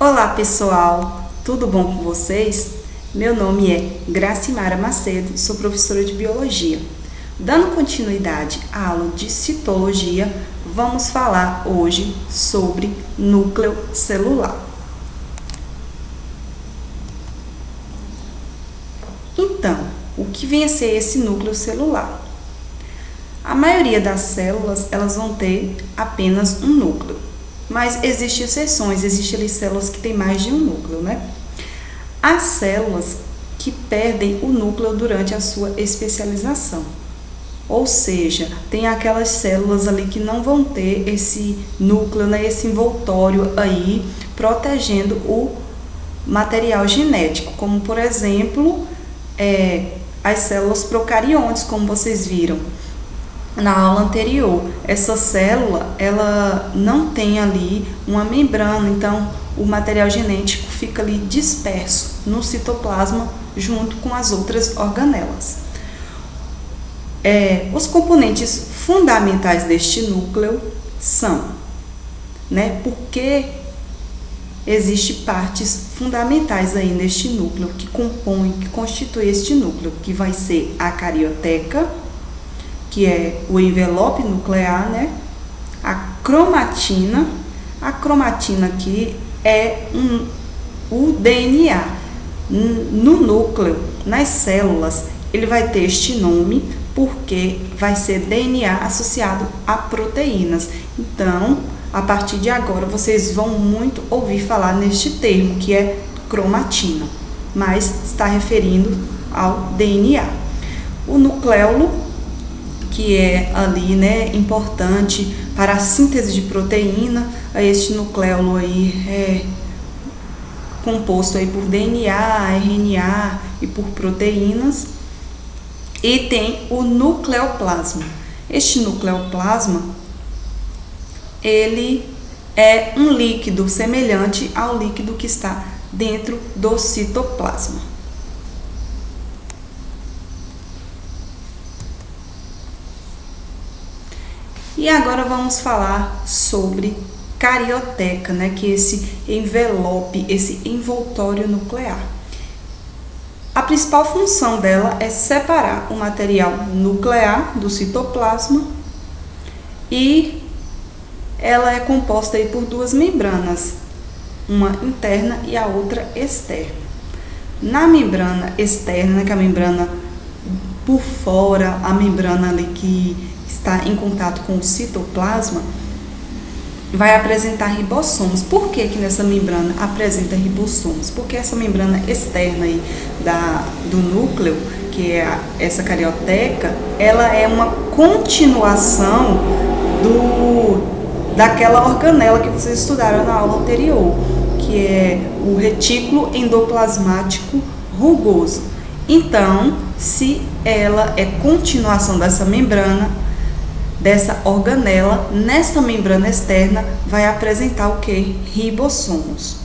Olá pessoal, tudo bom com vocês? Meu nome é Gracimara Macedo, sou professora de Biologia. Dando continuidade à aula de citologia, vamos falar hoje sobre núcleo celular. Então, o que vem a ser esse núcleo celular? A maioria das células, elas vão ter apenas um núcleo. Mas existem exceções, existem ali células que têm mais de um núcleo, né? Há células que perdem o núcleo durante a sua especialização. Ou seja, tem aquelas células ali que não vão ter esse núcleo, né, esse envoltório aí, protegendo o material genético, como por exemplo, as células procariontes, como vocês viram na aula anterior. Essa célula, ela não tem ali uma membrana, então o material genético fica ali disperso no citoplasma junto com as outras organelas. Os componentes fundamentais deste núcleo são, porque existem partes fundamentais aí neste núcleo que constitui este núcleo, que vai ser a carioteca, que é o envelope nuclear, a cromatina. A cromatina aqui é o DNA. No núcleo, nas células, ele vai ter este nome porque vai ser DNA associado a proteínas. Então, a partir de agora, vocês vão muito ouvir falar neste termo, que é cromatina, mas está referindo ao DNA. O nucleolo, que é ali, importante para a síntese de proteína. Este nucleolo aí é composto aí por DNA, RNA e por proteínas. E tem o nucleoplasma. Este nucleoplasma, ele é um líquido semelhante ao líquido que está dentro do citoplasma. E agora vamos falar sobre carioteca, que é esse envelope, esse envoltório nuclear. A principal função dela é separar o material nuclear do citoplasma e ela é composta aí por duas membranas, uma interna e a outra externa. Na membrana externa, que é a membrana por fora, a membrana ali que está em contato com o citoplasma, vai apresentar ribossomos. Por que nessa membrana apresenta ribossomos? Porque essa membrana externa aí do núcleo, que é essa carioteca, ela é uma continuação daquela organela que vocês estudaram na aula anterior, que é o retículo endoplasmático rugoso. Então, se ela é continuação dessa membrana, dessa organela, nessa membrana externa vai apresentar o que? Ribossomos.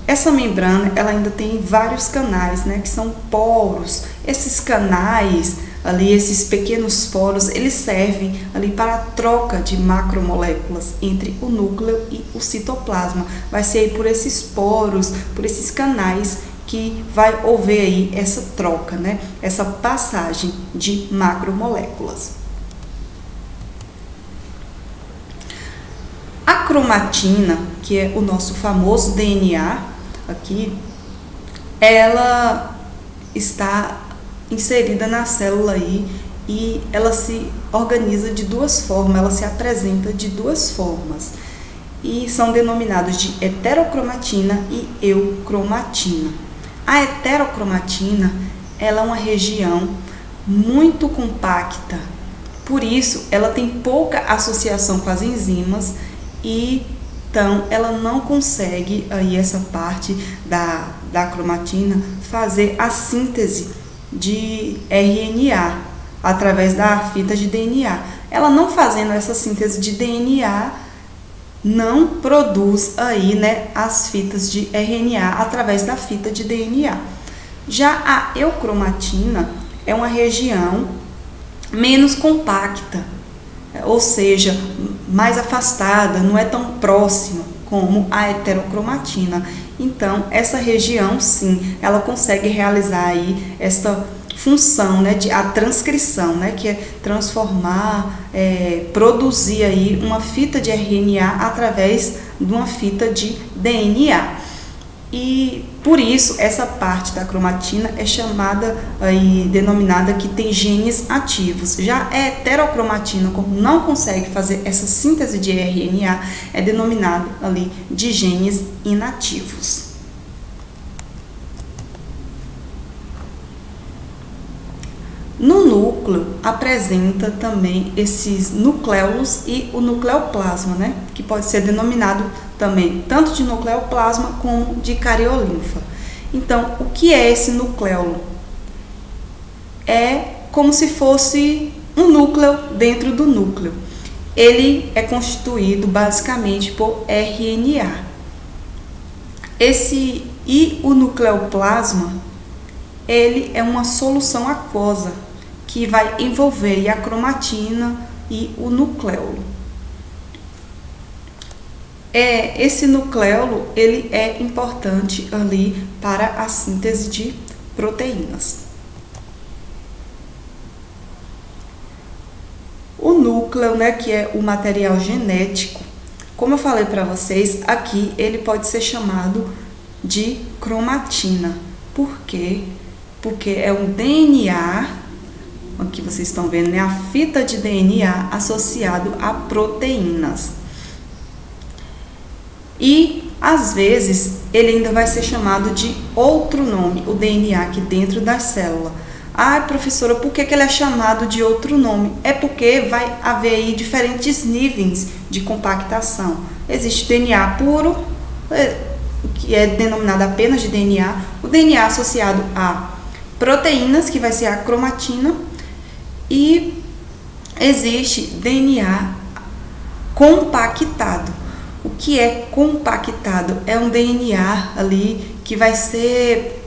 Essa membrana, ela ainda tem vários canais, que são poros. Esses canais ali, esses pequenos poros, eles servem ali para a troca de macromoléculas entre o núcleo e o citoplasma. Vai ser aí por esses poros, por esses canais que vai haver aí essa troca, essa passagem de macromoléculas. A cromatina, que é o nosso famoso DNA aqui, ela está inserida na célula aí e ela se organiza de duas formas, ela se apresenta de duas formas e são denominados de heterocromatina e eucromatina. A heterocromatina, ela é uma região muito compacta, por isso ela tem pouca associação com as enzimas e então ela não consegue aí essa parte da cromatina fazer a síntese de RNA através da fita de DNA. Ela não fazendo essa síntese de DNA, não produz aí, as fitas de RNA através da fita de DNA. Já a eucromatina é uma região menos compacta, ou seja, mais afastada, não é tão próxima. como a heterocromatina. Então, essa região, sim, ela consegue realizar aí esta função, né, de a transcrição, né, que é transformar, produzir aí uma fita de RNA através de uma fita de DNA. E por isso essa parte da cromatina é chamada e denominada que tem genes ativos. Já a heterocromatina, como não consegue fazer essa síntese de RNA, é denominada ali de genes inativos. No núcleo apresenta também esses nucléolos e o nucleoplasma, né? Que pode ser denominado também tanto de nucleoplasma como de cariolinfa. Então, o que é esse nucléolo? É como se fosse um núcleo dentro do núcleo. Ele é constituído basicamente por RNA. O nucleoplasma, ele é uma solução aquosa que vai envolver a cromatina e o nucléolo. Esse nucléolo, ele é importante ali para a síntese de proteínas. O núcleo, né, que é o material genético, como eu falei para vocês, aqui ele pode ser chamado de cromatina. Por quê? Porque é um DNA, aqui vocês estão vendo, né, a fita de DNA associado a proteínas. E, às vezes, ele ainda vai ser chamado de outro nome, o DNA aqui dentro da célula. Ah, professora, por que ele é chamado de outro nome? É porque vai haver aí diferentes níveis de compactação. Existe DNA puro, que é denominado apenas de DNA, o DNA associado a proteínas, que vai ser a cromatina, e existe DNA compactado. O que é compactado? É um DNA ali que vai ser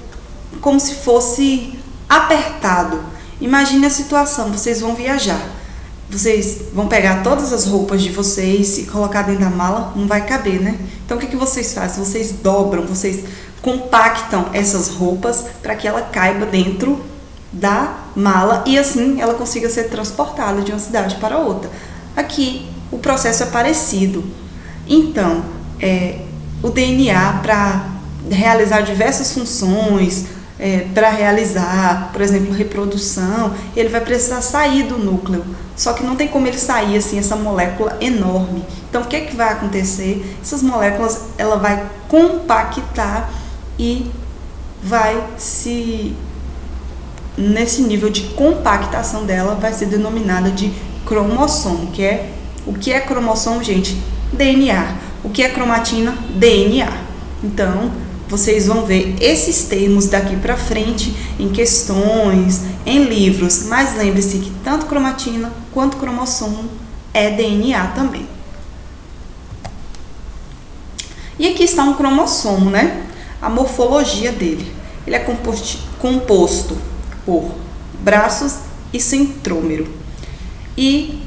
como se fosse apertado. Imagine a situação, vocês vão viajar. Vocês vão pegar todas as roupas de vocês e colocar dentro da mala, não vai caber, né? Então o que vocês fazem? Vocês dobram, vocês compactam essas roupas para que ela caiba dentro da mala e assim ela consiga ser transportada de uma cidade para outra. Aqui o processo é parecido. Então, o DNA, para realizar diversas funções, para realizar, por exemplo, reprodução, ele vai precisar sair do núcleo. Só que não tem como ele sair assim, essa molécula enorme. Então, o que vai acontecer? Essas moléculas, ela vai compactar e nesse nível de compactação dela, vai ser denominada de cromossomo, o que é cromossomo, gente? DNA. O que é cromatina? DNA. Então, vocês vão ver esses termos daqui para frente em questões, em livros, mas lembre-se que tanto cromatina quanto cromossomo é DNA também. E aqui está um cromossomo, né? A morfologia dele. Ele é composto por braços e centrômero. E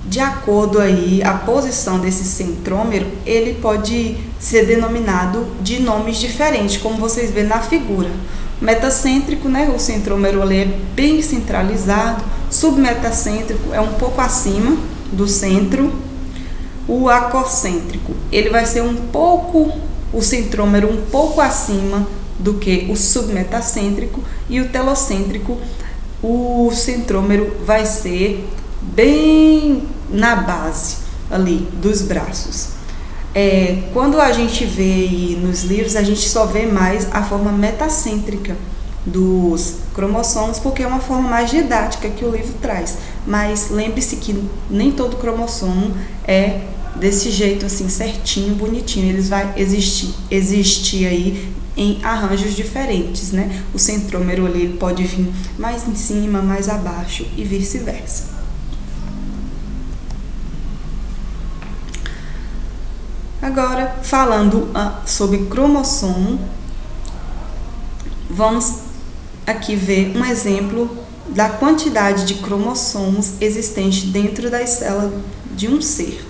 de acordo aí a posição desse centrômero, ele pode ser denominado de nomes diferentes, como vocês vêem na figura. Metacêntrico, né? O centrômero ali é bem centralizado. Submetacêntrico é um pouco acima do centro. O acocêntrico, ele vai ser o centrômero um pouco acima do que o submetacêntrico, e o telocêntrico, o centrômero vai ser bem na base ali dos braços. Quando a gente vê nos livros, a gente só vê mais a forma metacêntrica dos cromossomos, porque é uma forma mais didática que o livro traz. Mas lembre-se que nem todo cromossomo é desse jeito assim, certinho, bonitinho. Eles vão existir aí em arranjos diferentes, né? O centrômero ali ele pode vir mais em cima, mais abaixo e vice-versa. Agora, falando sobre cromossomo, vamos aqui ver um exemplo da quantidade de cromossomos existentes dentro das células de um ser.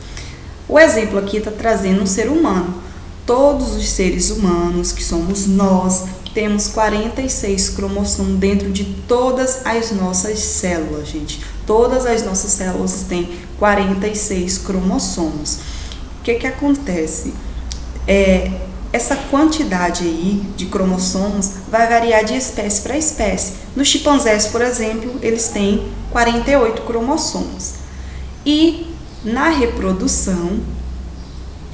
O exemplo aqui está trazendo um ser humano. Todos os seres humanos, que somos nós, temos 46 cromossomos dentro de todas as nossas células, gente. Todas as nossas células têm 46 cromossomos. O que acontece? Essa quantidade aí de cromossomos vai variar de espécie para espécie. Nos chimpanzés, por exemplo, eles têm 48 cromossomos. E na reprodução,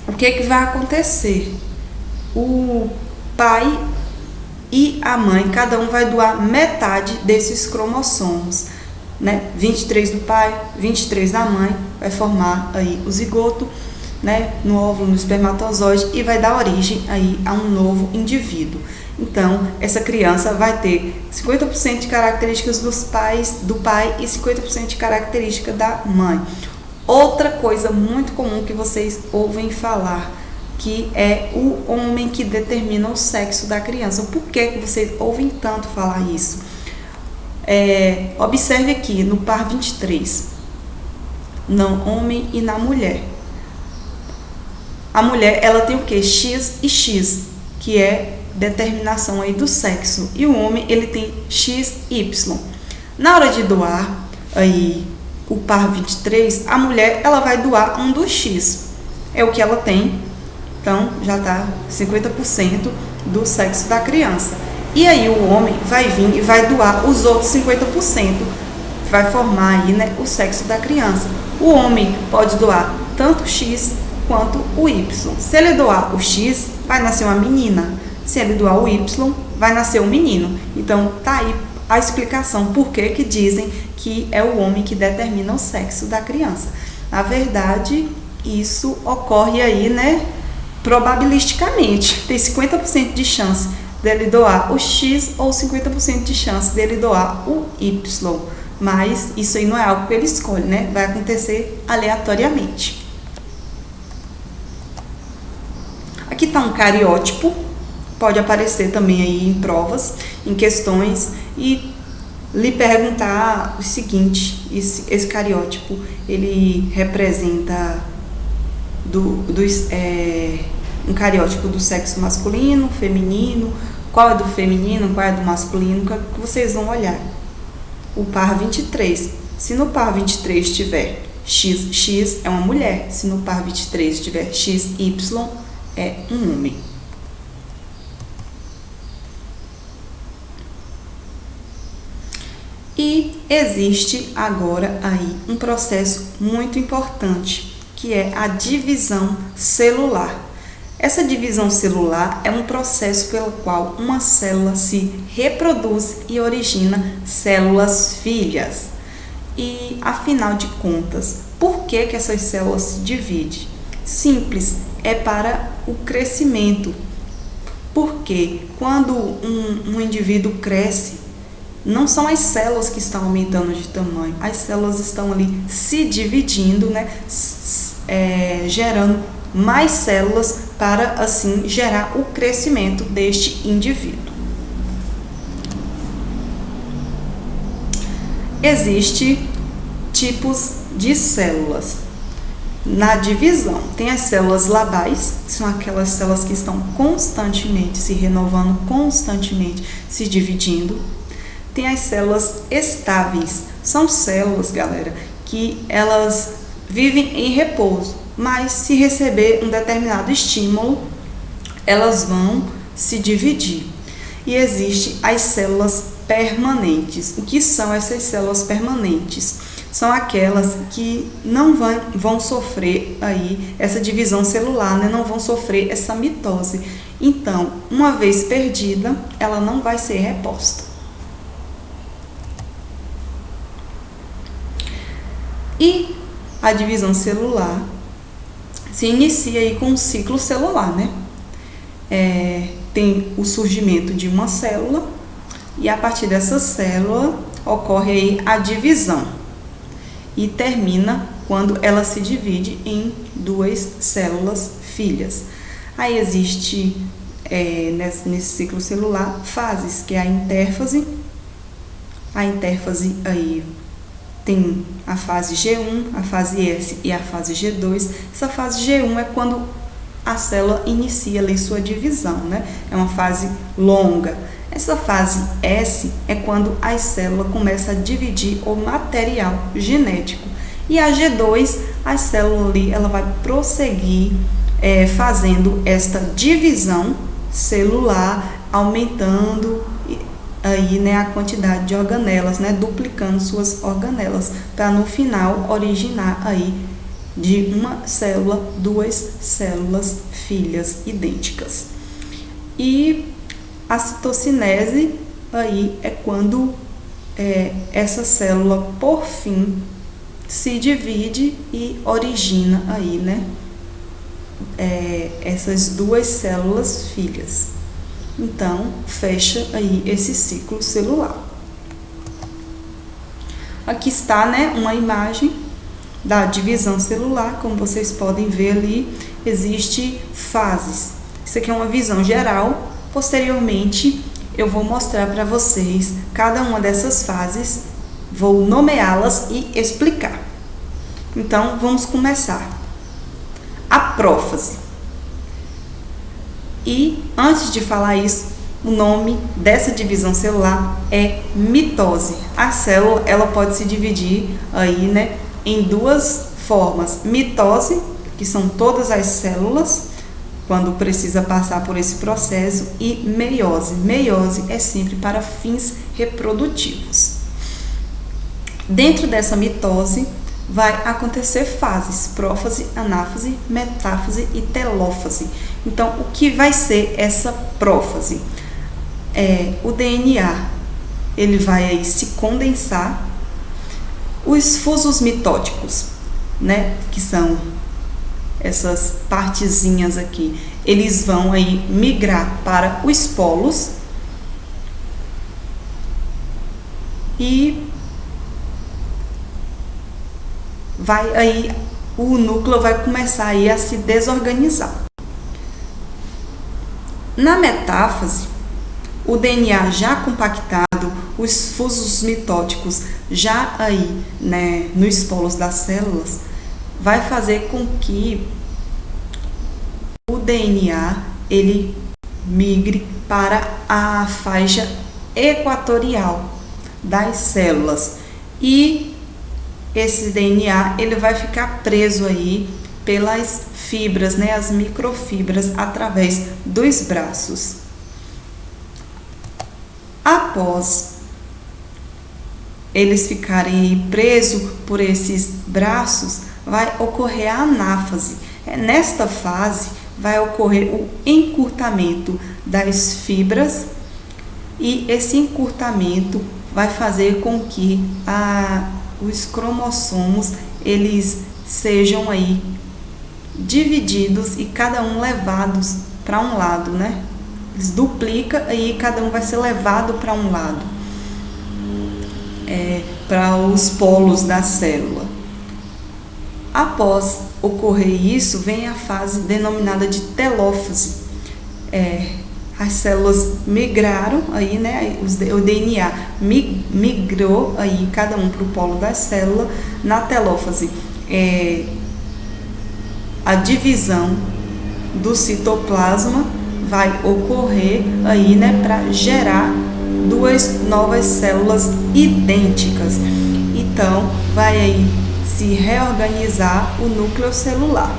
o que vai acontecer? O pai e a mãe, cada um vai doar metade desses cromossomos, né? 23 do pai, 23 da mãe, vai formar aí o zigoto, né, no óvulo, no espermatozoide, e vai dar origem aí a um novo indivíduo. Então, essa criança vai ter 50% de características do pai e 50% de característica da mãe. Outra coisa muito comum que vocês ouvem falar, que é o homem que determina o sexo da criança. Por que vocês ouvem tanto falar isso? Observe aqui no par 23, no homem e na mulher. A mulher, ela tem o que? X e X, que é determinação aí do sexo. E o homem, ele tem XY. Na hora de doar aí o par 23, a mulher, ela vai doar um do X. É o que ela tem. Então, já tá 50% do sexo da criança. E aí o homem vai vir e vai doar os outros 50%. Vai formar aí, né, o sexo da criança. O homem pode doar tanto X quanto o Y. Se ele doar o X, vai nascer uma menina. Se ele doar o Y, vai nascer um menino. Então, tá aí a explicação por que dizem que é o homem que determina o sexo da criança. Na verdade, isso ocorre aí, né, probabilisticamente. Tem 50% de chance dele doar o X ou 50% de chance dele doar o Y. Mas isso aí não é algo que ele escolhe, né? Vai acontecer aleatoriamente. Aqui está um cariótipo, pode aparecer também aí em provas, em questões, e lhe perguntar o seguinte: esse cariótipo, ele representa um cariótipo do sexo masculino, feminino, qual é do feminino, qual é do masculino, que vocês vão olhar. O par 23, se no par 23 tiver XX, é uma mulher, se no par 23 tiver XY, é um homem. E existe agora aí um processo muito importante, que é a divisão celular. Essa divisão celular é um processo pelo qual uma célula se reproduz e origina células filhas. E, afinal de contas, por que essas células se dividem? Simples, é para o crescimento. Porque quando um indivíduo cresce, não são as células que estão aumentando de tamanho, as células estão ali se dividindo, né, gerando mais células para assim gerar o crescimento deste indivíduo. Existem tipos de células. Na divisão, tem as células labais, que são aquelas células que estão constantemente se renovando, constantemente se dividindo. Tem as células estáveis, são células, galera, que elas vivem em repouso, mas se receber um determinado estímulo, elas vão se dividir. E existem as células permanentes. O que são essas células permanentes? São aquelas que não vão sofrer aí essa divisão celular, né? Não vão sofrer essa mitose. Então, uma vez perdida, ela não vai ser reposta. E a divisão celular se inicia aí com um ciclo celular, né? Tem o surgimento de uma célula e a partir dessa célula ocorre aí a divisão. E termina quando ela se divide em duas células filhas. Aí existe, nesse ciclo celular, fases, que é a intérfase aí tem a fase G1, a fase S e a fase G2. Essa fase G1 é quando a célula inicia ali sua divisão, né? É uma fase longa. Essa fase S é quando a célula começa a dividir o material genético. E a G2, a célula ali, ela vai prosseguir fazendo esta divisão celular, aumentando aí, né, a quantidade de organelas, né, duplicando suas organelas, para no final originar aí de uma célula, duas células filhas idênticas. E a citocinese aí é quando essa célula, por fim, se divide e origina aí, né, essas duas células filhas. Então, fecha aí esse ciclo celular. Aqui está, né, uma imagem da divisão celular. Como vocês podem ver ali, existe fases. Isso aqui é uma visão geral. Posteriormente, eu vou mostrar para vocês cada uma dessas fases, vou nomeá-las e explicar. Então, vamos começar. A prófase. E antes de falar isso, o nome dessa divisão celular é mitose. A célula, ela pode se dividir aí, né, em duas formas: mitose, que são todas as células quando precisa passar por esse processo, e meiose. Meiose é sempre para fins reprodutivos. Dentro dessa mitose vai acontecer fases: prófase, anáfase, metáfase e telófase. Então, o que vai ser essa prófase? O DNA, ele vai aí se condensar. Os fusos mitóticos, né, que são essas partezinhas aqui, eles vão aí migrar para os polos e vai aí, o núcleo vai começar aí a se desorganizar. Na metáfase, o DNA já compactado, os fusos mitóticos já aí, né, nos polos das células, vai fazer com que o DNA ele migre para a faixa equatorial das células, e esse DNA ele vai ficar preso aí pelas fibras, né, as microfibras, através dos braços. Após eles ficarem aí presos por esses braços, vai ocorrer a anáfase. Nesta fase vai ocorrer o encurtamento das fibras, e esse encurtamento vai fazer com que os cromossomos eles sejam aí divididos e cada um levados para um lado, né? Eles duplicam e cada um vai ser levado para um lado, para os polos da célula. Após ocorrer isso, vem a fase denominada de telófase. As células migraram aí, né? O DNA migrou aí cada um para o polo da célula. Na telófase, a divisão do citoplasma vai ocorrer aí, né, para gerar duas novas células idênticas. Então, vai aí se reorganizar o núcleo celular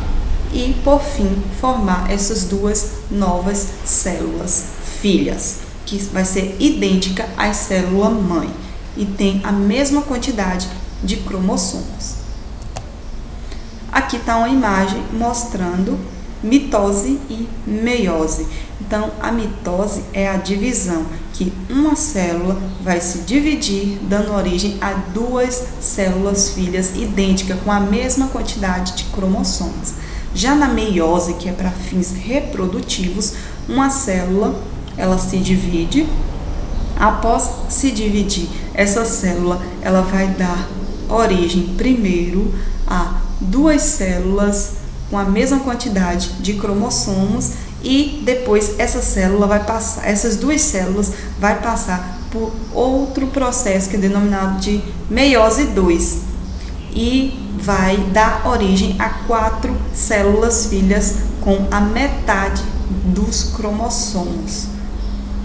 e, por fim, formar essas duas novas células filhas, que vai ser idêntica à célula mãe e tem a mesma quantidade de cromossomos. Aqui está uma imagem mostrando mitose e meiose. Então, a mitose é a divisão que uma célula vai se dividir, dando origem a duas células filhas idênticas, com a mesma quantidade de cromossomos. Já na meiose, que é para fins reprodutivos, uma célula ela se divide. Após se dividir, essa célula ela vai dar origem primeiro a duas células com a mesma quantidade de cromossomos, e depois essas duas células vai passar por outro processo que é denominado de meiose 2 e vai dar origem a 4 células filhas com a metade dos cromossomos.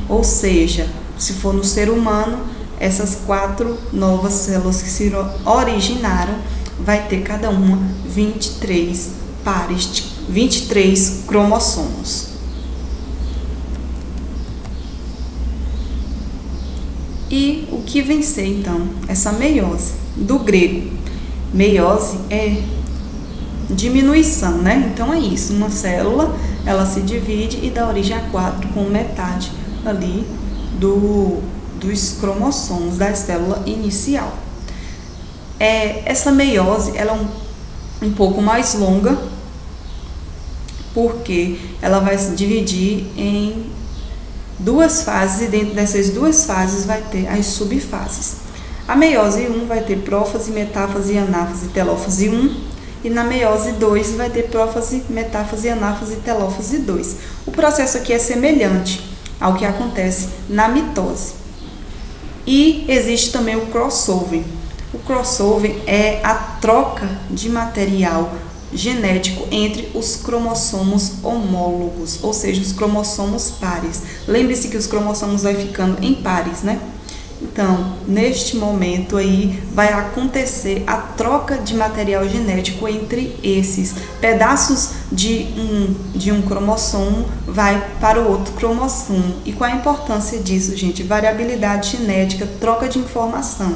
Ou seja, se for no ser humano, essas 4 novas células que se originaram vai ter cada uma 23 cromossomos. E o que vem ser então essa meiose? Do grego, meiose é diminuição, né? Então é isso, uma célula, ela se divide e dá origem a 4 com metade ali dos cromossomos da célula inicial. Essa meiose, ela é um pouco mais longa, porque ela vai se dividir em 2 fases, e dentro dessas 2 fases vai ter as subfases. A meiose 1 vai ter prófase, metáfase, anáfase e telófase 1, e na meiose 2 vai ter prófase, metáfase, anáfase e telófase 2. O processo aqui é semelhante ao que acontece na mitose. E existe também o crossover. O crossover é a troca de material genético entre os cromossomos homólogos, ou seja, os cromossomos pares. Lembre-se que os cromossomos vai ficando em pares, né? Então, neste momento aí, vai acontecer a troca de material genético entre esses pedaços de um cromossomo, vai para o outro cromossomo. E qual a importância disso, gente? Variabilidade genética, troca de informação,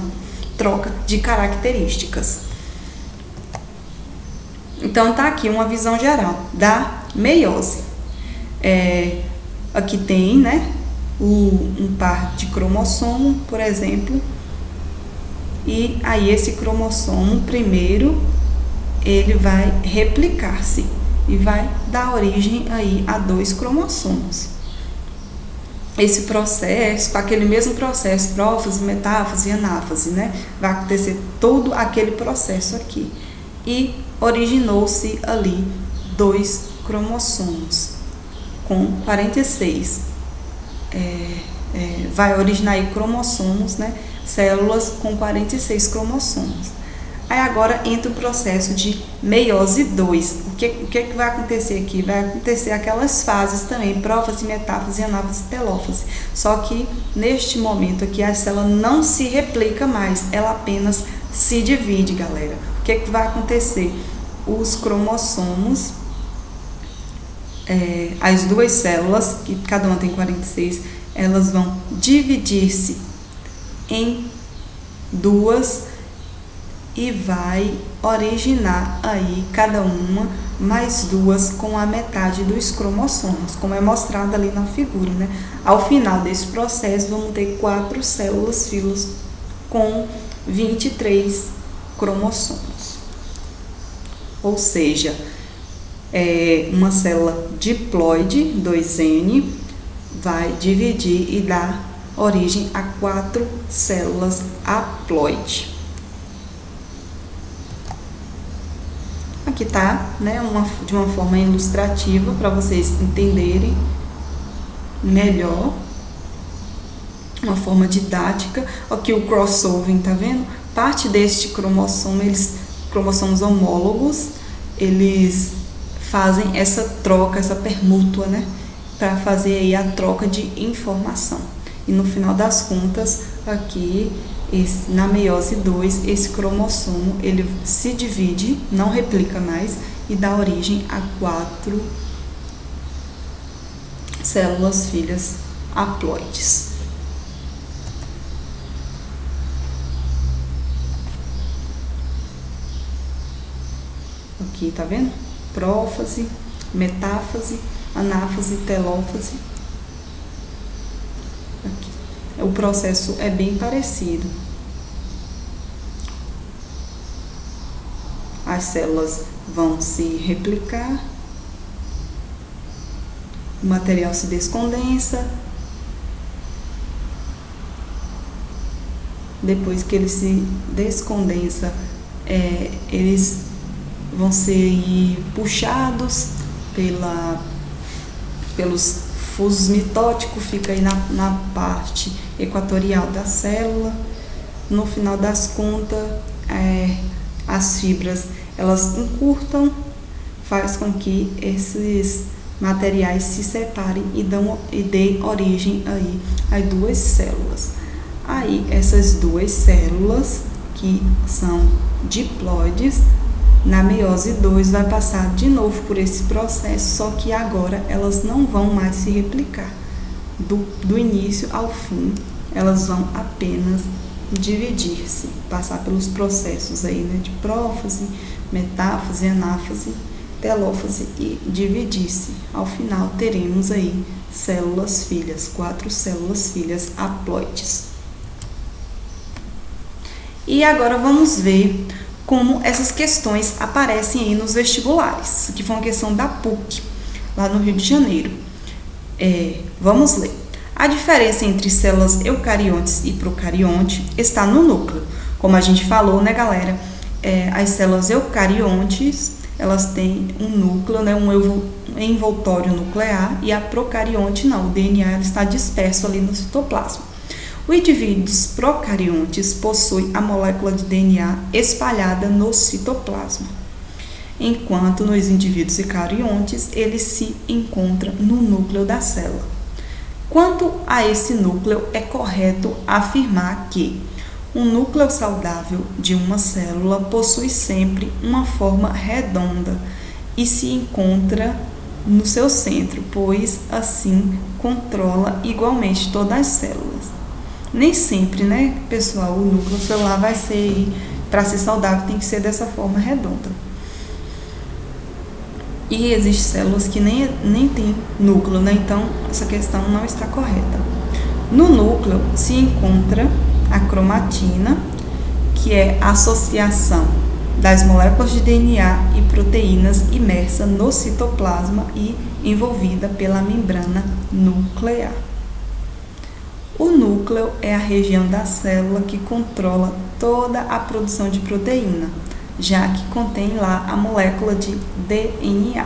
troca de características. Então, tá aqui uma visão geral da meiose. Aqui tem, né, um par de cromossomo, por exemplo, e aí esse cromossomo primeiro ele vai replicar-se e vai dar origem aí a 2 cromossomos. Esse processo, com aquele mesmo processo, prófase, metáfase e anáfase, né, vai acontecer todo aquele processo aqui e originou-se ali 2 cromossomos com 46. Vai originar aí cromossomos, né? Células com 46 cromossomos. Aí agora entra o processo de meiose 2. O que vai acontecer aqui? Vai acontecer aquelas fases também, prófase, metáfase, anáfase e telófase. Só que neste momento aqui a célula não se replica mais, ela apenas se divide, galera. O que vai acontecer? Os cromossomos, as 2 células, que cada uma tem 46, elas vão dividir-se em 2 e vai originar aí cada uma mais 2 com a metade dos cromossomos, como é mostrado ali na figura, né? Ao final desse processo, vamos ter 4 células filhas com 23 cromossomos. Ou seja, uma célula diploide, 2N, vai dividir e dar origem a 4 células haploide. Aqui tá, né, de uma forma ilustrativa para vocês entenderem melhor, uma forma didática. Aqui o crossover, tá vendo? Parte deste cromossomo, cromossomos homólogos, eles fazem essa troca, essa permútua, né, para fazer aí a troca de informação. E no final das contas, aqui na meiose 2, esse cromossomo ele se divide, não replica mais e dá origem a 4 células filhas haploides. Aqui, tá vendo? Prófase, metáfase, anáfase, telófase. Aqui. O processo é bem parecido. As células vão se replicar, o material se descondensa. Depois que ele se descondensa, eles vão ser puxados pelos fuso mitótico fica aí na parte equatorial da célula. No final das contas, as fibras elas encurtam, faz com que esses materiais se separem e deem origem aí a duas células. Aí essas duas células, que são diploides, na meiose 2 vai passar de novo por esse processo, só que agora elas não vão mais se replicar. Do início ao fim, elas vão apenas dividir-se, passar pelos processos aí, né, de prófase, metáfase, anáfase, telófase e dividir-se. Ao final teremos aí células filhas, 4 células filhas haploides. E agora vamos ver como essas questões aparecem aí nos vestibulares. Isso aqui foi uma questão da PUC, lá no Rio de Janeiro. Vamos ler. A diferença entre células eucariontes e procarionte está no núcleo. Como a gente falou, né, galera? As células eucariontes, elas têm um núcleo, né, um envoltório nuclear, e a procarionte não, o DNA ela está disperso ali no citoplasma. Os indivíduos procariontes possuem a molécula de DNA espalhada no citoplasma, enquanto nos indivíduos eucariontes ele se encontra no núcleo da célula. Quanto a esse núcleo, é correto afirmar que um núcleo saudável de uma célula possui sempre uma forma redonda e se encontra no seu centro, pois assim controla igualmente todas as células. Nem sempre, né, pessoal, o núcleo celular vai ser, para ser saudável, tem que ser dessa forma redonda. E existem células que nem tem núcleo, né? Então, essa questão não está correta. No núcleo se encontra a cromatina, que é a associação das moléculas de DNA e proteínas imersa no citoplasma e envolvida pela membrana nuclear. O núcleo é a região da célula que controla toda a produção de proteína, já que contém lá a molécula de DNA.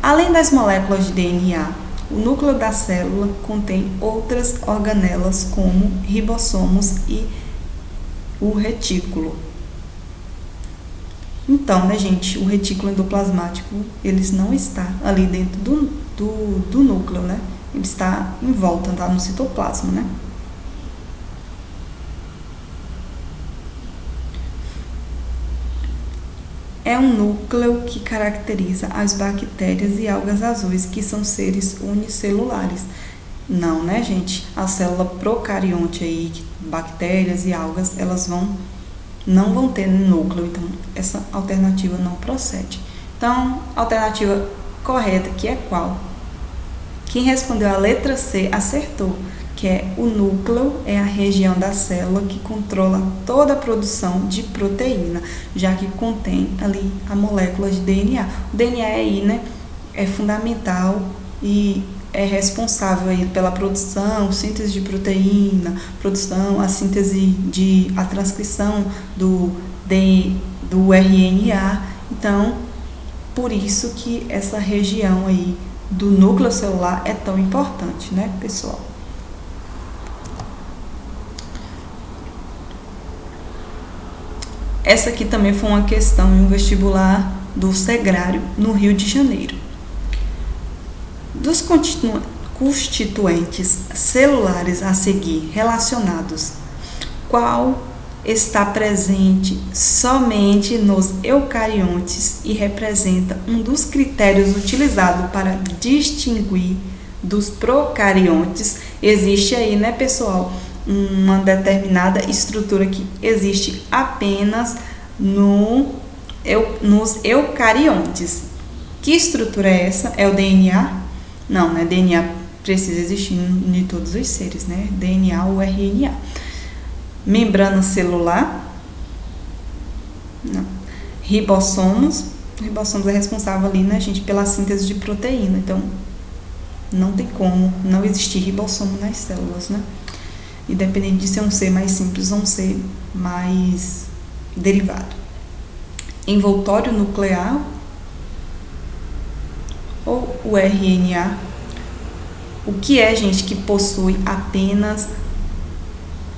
Além das moléculas de DNA, o núcleo da célula contém outras organelas como ribossomos e o retículo. Então, né, gente, o retículo endoplasmático, ele não está ali dentro do núcleo, né? Ele está em volta, tá no citoplasma, né? É um núcleo que caracteriza as bactérias e algas azuis, que são seres unicelulares. Não, né, gente? A célula procarionte aí, bactérias e algas, elas não vão ter núcleo, então essa alternativa não procede. Então, a alternativa correta aqui é qual? Quem respondeu a letra C acertou, que é o núcleo é a região da célula que controla toda a produção de proteína, já que contém ali a molécula de DNA. O DNA aí, né, é fundamental e é responsável aí pela produção, síntese de proteína, a transcrição do RNA. Então, por isso que essa região aí do núcleo celular é tão importante, né, pessoal? Essa aqui também foi uma questão em um vestibular do Segrário, no Rio de Janeiro. Dos constituintes celulares a seguir relacionados, qual está presente somente nos eucariontes e representa um dos critérios utilizados para distinguir dos procariontes? Existe aí, né, pessoal, uma determinada estrutura que existe apenas nos eucariontes. Que estrutura é essa? É o DNA? Não, né? DNA precisa existir em todos os seres, né? DNA ou RNA. Membrana celular? Não. Ribossomos. O ribossomos é responsável ali, né, gente, pela síntese de proteína. Então, não tem como não existir ribossomo nas células, né? Independente de ser um ser mais simples ou um ser mais derivado. Envoltório nuclear ou o RNA? O que é, gente, que possui apenas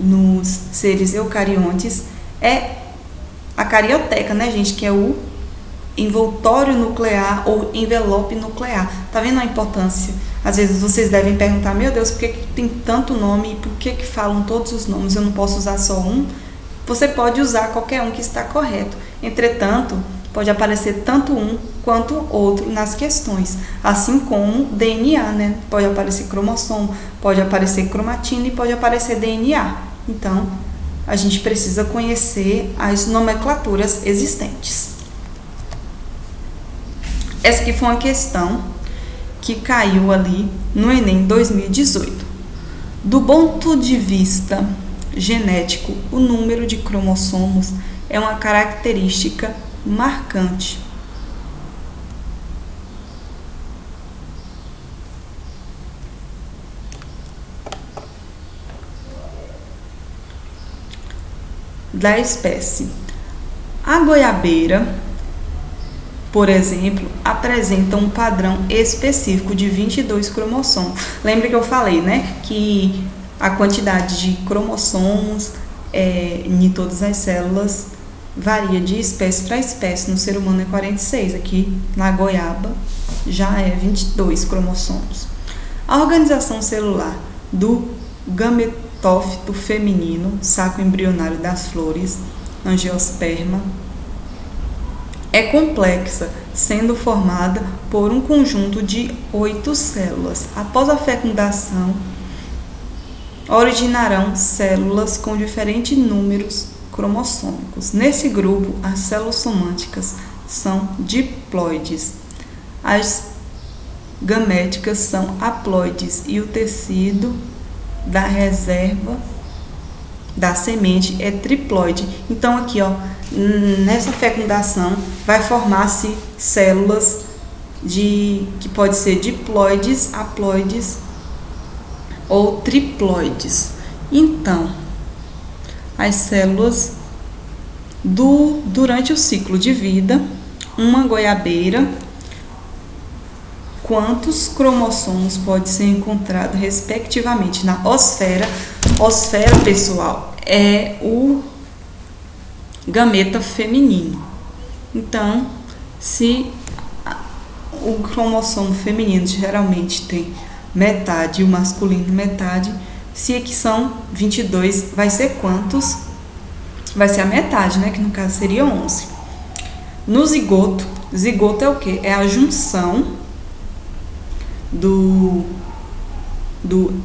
nos seres eucariontes é a carioteca, né, gente, que é o envoltório nuclear ou envelope nuclear. Tá vendo a importância? Às vezes vocês devem perguntar, meu Deus, por que tem tanto nome e por que falam todos os nomes? Eu não posso usar só um? Você pode usar qualquer um que está correto. Entretanto, pode aparecer tanto um quanto outro nas questões. Assim como DNA, né? Pode aparecer cromossomo, pode aparecer cromatina e pode aparecer DNA. Então, a gente precisa conhecer as nomenclaturas existentes. Essa aqui foi uma questão que caiu ali no Enem 2018. Do ponto de vista genético, o número de cromossomos é uma característica marcante. Da espécie. A goiabeira, por exemplo, apresenta um padrão específico de 22 cromossomos. Lembra que eu falei, né, que a quantidade de cromossomos em todas as células varia de espécie para espécie. No ser humano é 46, aqui na goiaba já é 22 cromossomos. A organização celular do gametófito feminino, saco embrionário das flores, angiosperma, é complexa, sendo formada por um conjunto de 8 células. Após a fecundação, originarão células com diferentes números cromossômicos. Nesse grupo, as células somânticas são diploides, as gaméticas são haploides e o tecido da reserva da semente é triploide. Então aqui, ó, nessa fecundação vai formar-se células que pode ser diploides, haploides ou triploides. Então, as células durante o ciclo de vida, uma goiabeira, quantos cromossomos pode ser encontrado respectivamente na osfera? Osfera, pessoal, é o gameta feminino. Então, se o cromossomo feminino geralmente tem metade e o masculino metade, se aqui são 22, vai ser quantos? Vai ser a metade, né? Que no caso seria 11. No zigoto, zigoto é o quê? É a junção do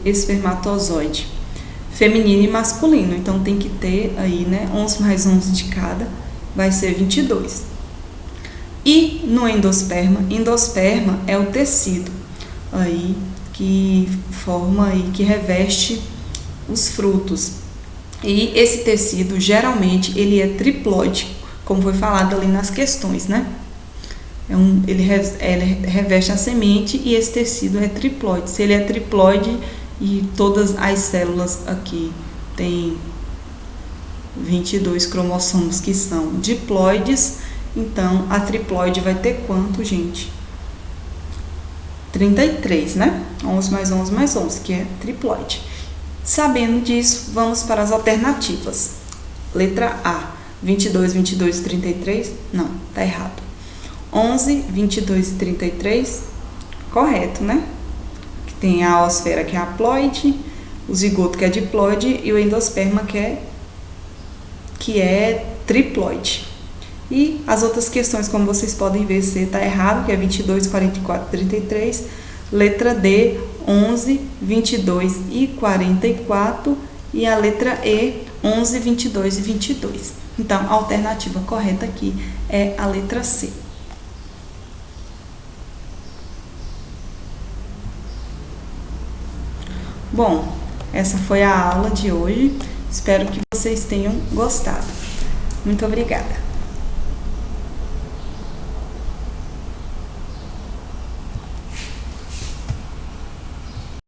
espermatozoide feminino e masculino. Então tem que ter aí, né, 11 mais 11 de cada, vai ser 22. E no endosperma, endosperma é o tecido aí que forma e que reveste os frutos. E esse tecido geralmente ele é triploide, como foi falado ali nas questões, né? Ele reveste a semente e esse tecido é triploide. Se ele é triploide e todas as células aqui têm 22 cromossomos que são diploides, então a triploide vai ter quanto, gente? 33, né? 11 mais 11 mais 11, que é triploide. Sabendo disso, vamos para as alternativas. Letra A, 22, 22, 33? Não, tá errado. 11, 22 e 33, correto, né? Que tem a osfera, que é haploide, o zigoto, que é diploide, e o endosperma, que é triploide. E as outras questões, como vocês podem ver, C tá errado, que é 22, 44, 33. Letra D, 11, 22 e 44. E a letra E, 11, 22 e 22. Então, a alternativa correta aqui é a letra C. Bom, essa foi a aula de hoje. Espero que vocês tenham gostado. Muito obrigada.